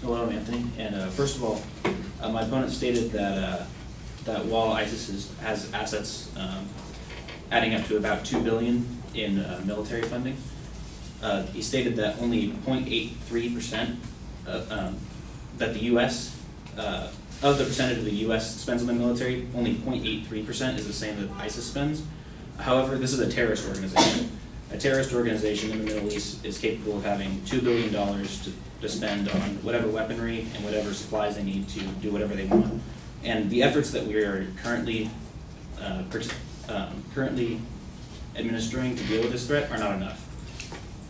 Hello, Anthony. And first of all, my opponent stated that that while ISIS has assets adding up to about $2 billion in military funding, he stated that only 0.83% that the U.S. Of the percentage of the U.S. spends on the military, only 0.83% is the same that ISIS spends. However, this is a terrorist organization. A terrorist organization in the Middle East is capable of having $2 billion to spend on whatever weaponry and whatever supplies they need to do whatever they want. And the efforts that we are currently administering to deal with this threat are not enough.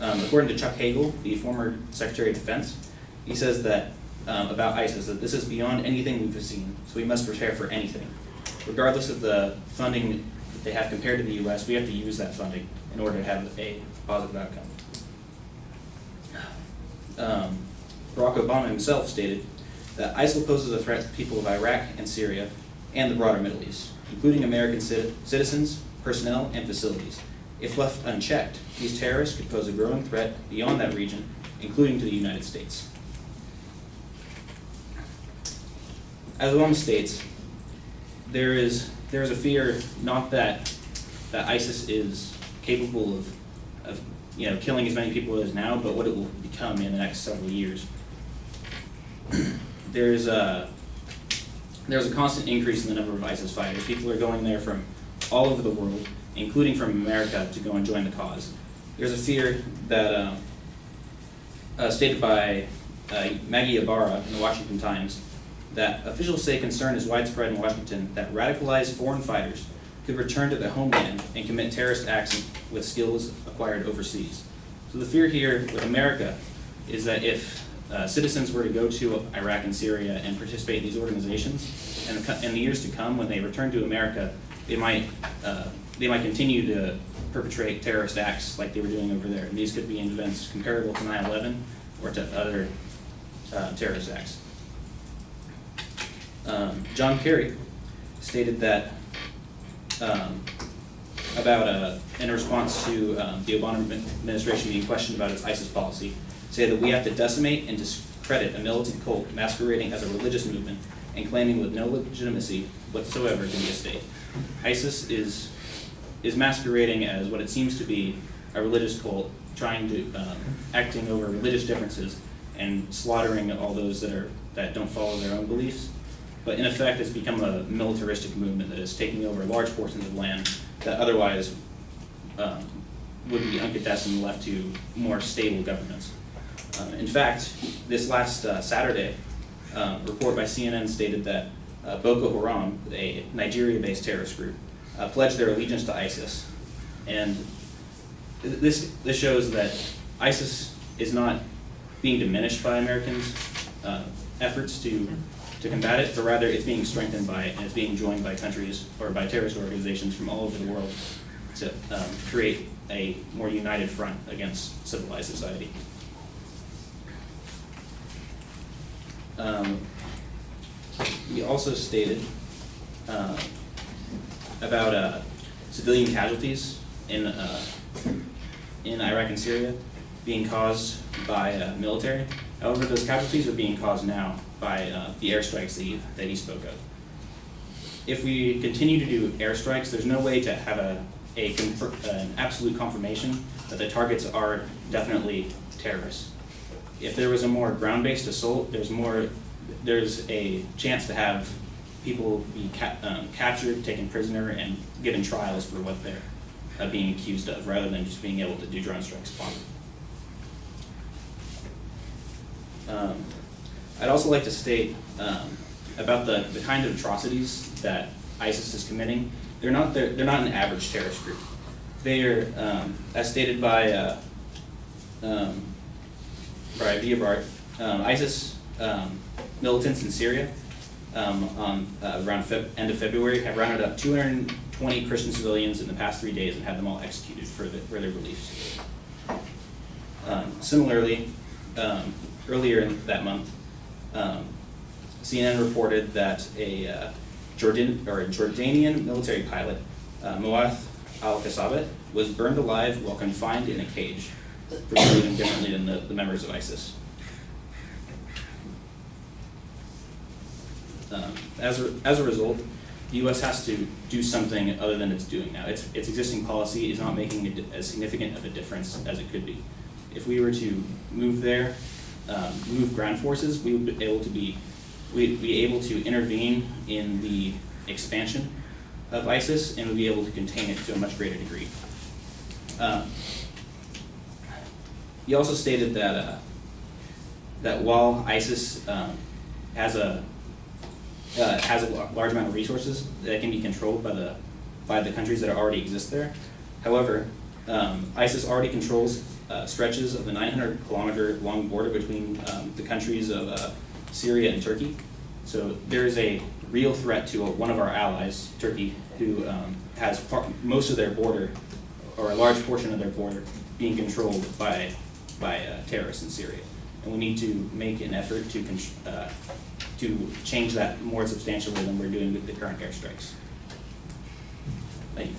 According to Chuck Hagel, the former Secretary of Defense, he says that about ISIS, that this is beyond anything we've seen, so we must prepare for anything. Regardless of the funding that they have compared to the U.S., we have to use that funding in order to have a positive outcome. Barack Obama himself stated that ISIL poses a threat to the people of Iraq and Syria and the broader Middle East, including American citizens, personnel, and facilities. If left unchecked, these terrorists could pose a growing threat beyond that region, including to the United States. As Obama states, there is a fear not that ISIS is capable of killing as many people as now, but what it will become in the next several years. There's a constant increase in the number of ISIS fighters. People are going there from all over the world, including from America, to go and join the cause. There's a fear that stated by Maggie Ibarra in the Washington Times that officials say concern is widespread in Washington that radicalized foreign fighters could return to their homeland and commit terrorist acts with skills acquired overseas. So the fear here with America is that if citizens were to go to Iraq and Syria and participate in these organizations, and in the years to come, when they return to America, they might continue to perpetrate terrorist acts like they were doing over there. And these could be events comparable to 9/11 or to other terrorist acts. John Kerry stated that in response to the Obama administration being questioned about its ISIS policy, say that we have to decimate and discredit a militant cult masquerading as a religious movement and claiming with no legitimacy whatsoever to be a state. ISIS is masquerading as what it seems to be a religious cult, trying to acting over religious differences and slaughtering all those that don't follow their own beliefs. But in effect, it's become a militaristic movement that is taking over large portions of land that otherwise would be uncontested and left to more stable governments. In fact, this last Saturday, a report by CNN stated that Boko Haram, a Nigeria-based terrorist group, pledged their allegiance to ISIS. And this shows that ISIS is not being diminished by Americans' efforts to combat it, but rather it's being strengthened by and it's being joined by countries or by terrorist organizations from all over the world to create a more united front against civilized society. He also stated about civilian casualties in Iraq and Syria being caused by military. However, those casualties are being caused now by the airstrikes that he spoke of. If we continue to do airstrikes, there's no way to have an absolute confirmation that the targets are definitely terrorists. If there was a more ground-based assault, there's a chance to have people be captured, taken prisoner, and given trials for what they're being accused of, rather than just being able to do drone strikes upon them. I'd also like to state about the kind of atrocities that ISIS is committing. They're not an average terrorist group. They are, as stated by Via Bart, ISIS militants in Syria on around end of February have rounded up 220 Christian civilians in the past 3 days and had them all executed for their beliefs. Similarly, earlier in that month, CNN reported that a Jordanian military pilot, Muath al-Kasabet, was burned alive while confined in a cage for behaving differently than the members of ISIS. As a result, the U.S. has to do something other than it's doing now. Its existing policy is not making as significant of a difference as it could be. If we were to move there, move ground forces, we would be able to intervene in the expansion of ISIS, and we'd be able to contain it to a much greater degree. He also stated that that while ISIS has a large amount of resources that can be controlled by the countries that already exist there. However, ISIS already controls stretches of the 900-kilometer long border between the countries of Syria and Turkey. So there is a real threat to one of our allies, Turkey, who has most of their border, or a large portion of their border, being controlled by terrorists in Syria. And we need to make an effort to change that more substantially than we're doing with the current airstrikes. Thank you.